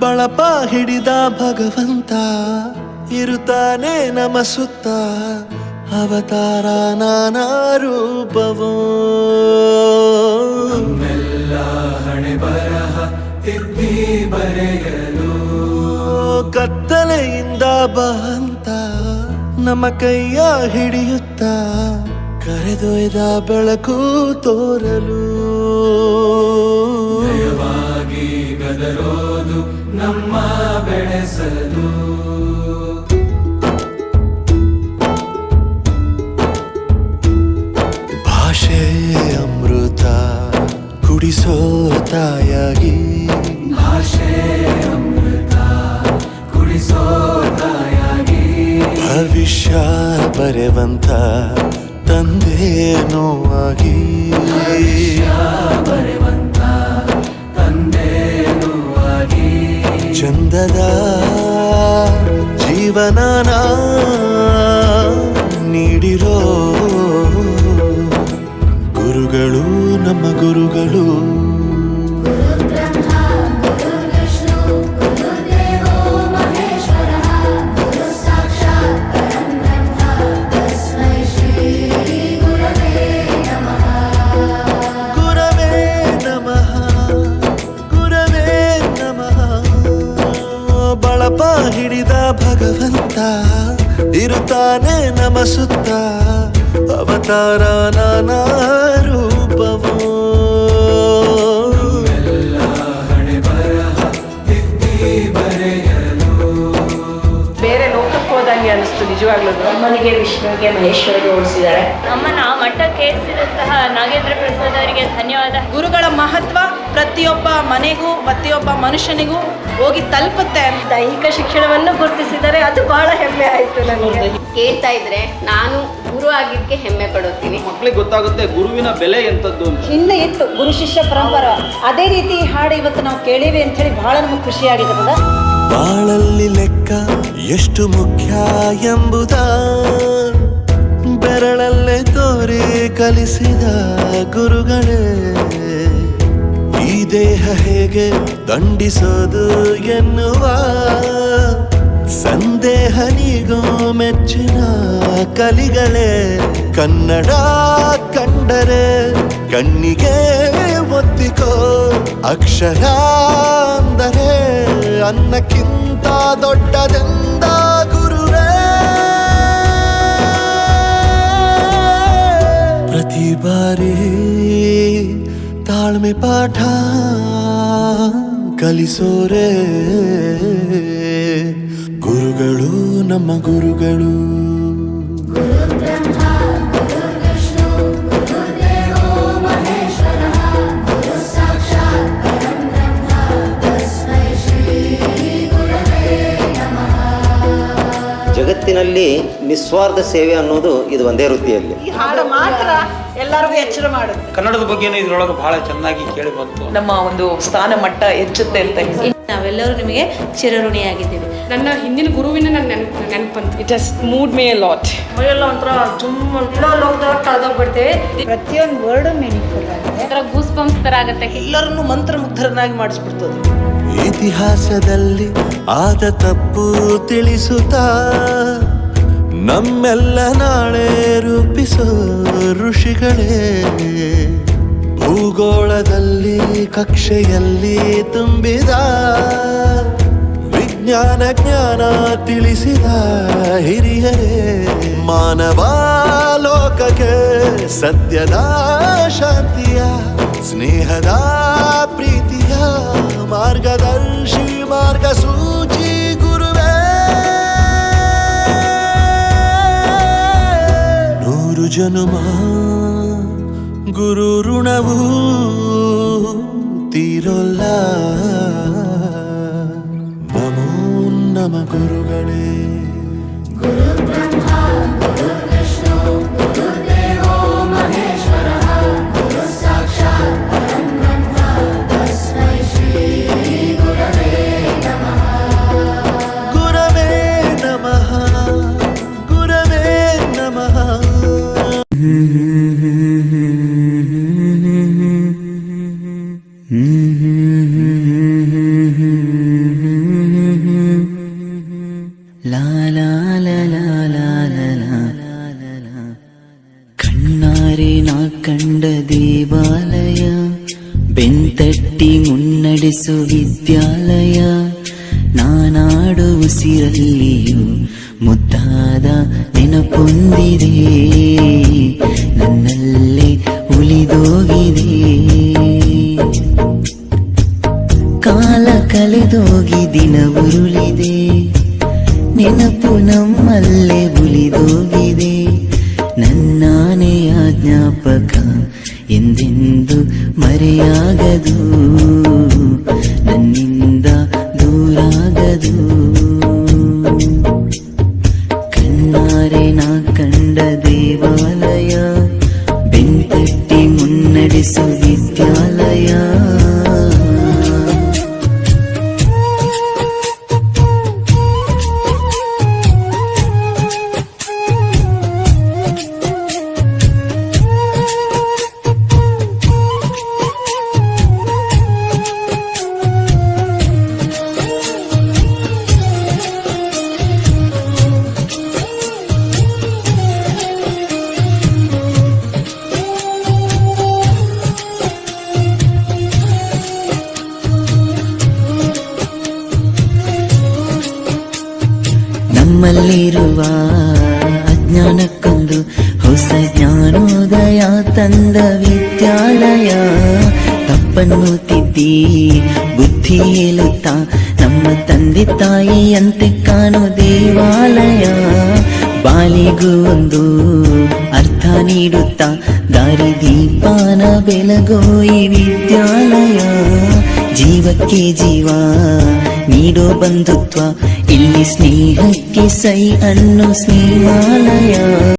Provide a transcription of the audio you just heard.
ಬಳಪ ಹಿಡಿದ ಭಗವಂತ ಇರುತ್ತಾನೆ ನಮ ಸುತ್ತ, ಅವತಾರ ನಾನಾ ರೂಪವೋ. ನಮ್ಮೆಲ್ಲ ಹಣೆ ಬರಹ ತಿದ್ದಿ ಬರೆಯಲು ಕತ್ತಲೆಯಿಂದ ಬಂತ ನಮ್ಮ ಕೈಯ ಹಿಡಿಯುತ್ತ, ಕರೆದೊಯ್ದ ಬೆಳಕು ತೋರಲು. ದಯವಾಗಿ ಗದರೋದು ನಮ್ಮ ಬೆಳೆಸಲು. ಭಾಷೆ ಅಮೃತ ಕುಡಿಸೋ ತಾಯಾಗಿ, ಭಾಷೆ ಅಮೃತ ಕುಡಿಸೋ ತಾಯಾಗಿ, ಭವಿಷ್ಯ ಬರೆವಂತ ತಂದೇನೋ ಆಗಿ, ಬರೆವಂತ ತಂದೇನೂ ಆಗಿ, ಚಂದದ ಜೀವನನ ನೀಡಿರೋ ಗುರುಗಳು ನಮ್ಮ ಗುರುಗಳು. ಬಳಪ ಹಿಡಿದ ಭಗವಂತ ಇರುತ್ತಾನೆ ನಮ ಸುತ್ತ, ಅವತಾರ ನಾನಾ ರೂಪವೋ. ಎಲ್ಲ ಹಣೆ ಬರಹ ತಿದ್ದಿ ಬರೆಯಲು. ಬೇರೆ ಲೋಕಕ್ಕೆ ಹೋದಂಗೆ ಅನಿಸ್ತು ನಿಜವಾಗ್ಲೂ. ಅಮ್ಮನಿಗೆ ವಿಷ್ಣುವಿಗೆ ಮಹೇಶ್ವರಿಗೆ ಓಡಿಸಿದ್ದಾರೆ. ಅಮ್ಮನ ಮಠಕ್ಕೆ ಏರಿಸಿದಂತಹ ನಾಗೇಂದ್ರ ಪ್ರಸಾದ್ ಅವರಿಗೆ ಧನ್ಯವಾದ. ಗುರುಗಳ ಮಹತ್ವ ಪ್ರತಿಯೊಬ್ಬ ಮನೆಗೂ ಪ್ರತಿಯೊಬ್ಬ ಮನುಷ್ಯನಿಗೂ ಹೋಗಿ ತಲುಪುತ್ತೆ. ದೈಹಿಕ ಶಿಕ್ಷಣವನ್ನು ಗುರುತಿಸಿದರೆ ಅದು ಬಹಳ ಹೆಮ್ಮೆ ಆಯಿತು ನನಗೆ. ಕೇಳ್ತಾ ಇದ್ರೆ ನಾನು ಗುರು ಆಗಿದ್ದಕ್ಕೆ ಹೆಮ್ಮೆ ಪಡುತ್ತೀನಿ. ಮಕ್ಕಳಿಗೆ ಗೊತ್ತಾಗುತ್ತೆ ಗುರುವಿನ ಬೆಲೆ ಎಂಥದ್ದು ಅಂತ. ಹಿಂದೆ ಇತ್ತು ಗುರು ಶಿಷ್ಯ ಪರಂಪರೆ, ಅದೇ ರೀತಿ ಹಾಡು ಇವತ್ತು ನಾವು ಕೇಳೀವಿ ಅಂತ ಹೇಳಿ ಬಹಳ ನಮಗೆ ಖುಷಿಯಾಗಿರ್ತದ. ಬಾಳಲ್ಲಿ ಲೆಕ್ಕ ಎಷ್ಟು ಮುಖ್ಯ ಎಂಬುದ ಬೆರಳಲ್ಲೇ ತೋರಿ ಕಲಿಸಿದ ಗುರುಗಳೇ. ಈ ದೇಹ ಹೇಗೆ ದಂಡಿಸೋದು ಎನ್ನುವ ಸಂದೇಹ ನೀಗೋ ಮೆಚ್ಚಿನ ಕಲಿಗಳೇ. ಕನ್ನಡ ಕಂಡರೆ ಕಣ್ಣಿಗೆ ಒತ್ತಿಕೋ, ಅಕ್ಷರ ಅಂದರೆ ಅನ್ನಕ್ಕಿಂತ ದೊಡ್ಡದೆಂದ ಗುರುವೇ. ಪ್ರತಿ ಬಾರಿ ತಾಳ್ಮೆ ಪಾಠ ಕಲಿಸೋರೆ ಗುರುಗಳು ನಮ್ಮ ಗುರುಗಳು. ಜಗತ್ತಿನಲ್ಲಿ ನಿಸ್ವಾರ್ಥ ಸೇವೆ ಅನ್ನೋದು ಇದು ಒಂದೇ ವೃತ್ತಿಯಲ್ಲಿ. ಈ ಹಾಡು ಮಾತ್ರ ಎಲ್ಲರಿಗೂ ಎಚ್ಚರ ಮಾಡುತ್ತೆ. ಕನ್ನಡದ ಬಗ್ಗೆನೂ ಇದ್ರೊಳಗೆ ಬಹಳ ಚೆನ್ನಾಗಿ ಕೇಳಿ ಬಂತು. ನಮ್ಮ ಒಂದು ಸ್ಥಾನ ಮಟ್ಟ ಹೆಚ್ಚುತ್ತೆ ಅಂತ ನಾವೆಲ್ಲರೂ ನಿಮಗೆ ಚಿರಋಣಿಯಾಗಿದ್ದೀವಿ. ನನ್ನ ಹಿಂದಿನ ಗುರುವಿನ ನನ್ನ ನೆನಪಂತು. It has moved me a lot. ಮೈಯೆಲ್ಲ ಒಂಥರ ಕಳೆದೋಗ್ಬಿಡ್ತೇವೆ. ಪ್ರತಿಯೊಂದು ವರ್ಡು ಮೀನಿಂಗ್ಫುಲ್ ಆಗಿದೆ. ಒಂಥರ ಗೂಸ್ ಬಂಪ್ಸ್ ತರ ಆಗುತ್ತೆ. ಎಲ್ಲರನ್ನು ಮಂತ್ರಮುಗ್ಧರನ್ನಾಗಿ ಮಾಡಿಸ್ಬಿಡ್ತದೆ. ಇತಿಹಾಸದಲ್ಲಿ ಆದ ತಪ್ಪು ತಿಳಿಸುತ್ತಾ ನಮ್ಮೆಲ್ಲ ನಾಳೆ ರೂಪಿಸೋ ಋಷಿಗಳೇ. ಭೂಗೋಳದಲ್ಲಿ ಕಕ್ಷೆಯಲ್ಲಿ ತುಂಬಿದ ವಿಜ್ಞಾನ ಜ್ಞಾನ ತಿಳಿಸಿದ ಹಿರಿಯರೇ. ಮಾನವ ಲೋಕಕ್ಕೆ ಸತ್ಯದ ಶಾಂತಿಯ ಸ್ನೇಹದ ಪ್ರೀತಿಯ ಮಾರ್ಗದರ್ಶಿ ಮಾರ್ಗಸೂಚಿ ಗುರುವೇ. 100 ಜನುಮ ಗುರು ಋಣವು ತೀರೋಲ್ಲ. ನಮೋ ನಮ ಗುರುಗಳೇ. Mm-hmm. ಮುನ್ನಡೆಸು ವಿದ್ಯಾಲಯ. ನಾನಾಡು ಉಸಿರಲ್ಲಿಯೂ ಮುದ್ದಾದ ನೆನಪೊಂದಿದೆ, ನನ್ನಲ್ಲೇ ಉಳಿದೋಗಿದೆ. ಕಾಲ ಕಳೆದೋಗಿ ದಿನ ಉರುಳಿದೆ, ನೆನಪು ನಮ್ಮಲ್ಲೇ ಉಳಿದೋಗಿದೆ. ನನ್ನಾನೆಯ ಜ್ಞಾಪಕ ಎಂದೆಂದು ಮರೆಯಾಗದು, ನನ್ನಿಂದ ದೂರಾಗದು. ಕಣ್ಣಾರೆ ನಾ ಕಂಡ ದೇವಾಲಯ, ಬೆಂತಟ್ಟಿ ಮುನ್ನಡೆಸು ವಿದ್ಯಾಲಯ. ನಮ್ಮಲ್ಲಿರುವ ಅಜ್ಞಾನಕ್ಕೊಂದು ಹೊಸ ಜ್ಞಾನೋದಯ ತಂದ ವಿದ್ಯಾಲಯ. ತಪ್ಪನ್ನು ತಿದ್ದಿ ಬುದ್ಧಿ ಹೇಳುತ್ತಾ ನಮ್ಮ ತಂದೆ ತಾಯಿಯಂತೆ ಕಾಣೋ ದೇವಾಲಯ. ಬಾಲಿಗೂ ಒಂದು ಅರ್ಥ ನೀಡುತ್ತಾ ದಾರಿ ದೀಪಾನ ಬೆಳಗೋ ಈ ವಿದ್ಯಾಲಯ. ಜೀವಕ್ಕೆ ಜೀವ ನೀಡೋ ಬಂಧುತ್ವ, ಇಲ್ಲಿ ಸ್ನೇಹಕ್ಕೆ ಸೈ ಅನ್ನೋ ಸ್ನೇಹಾಲಯ.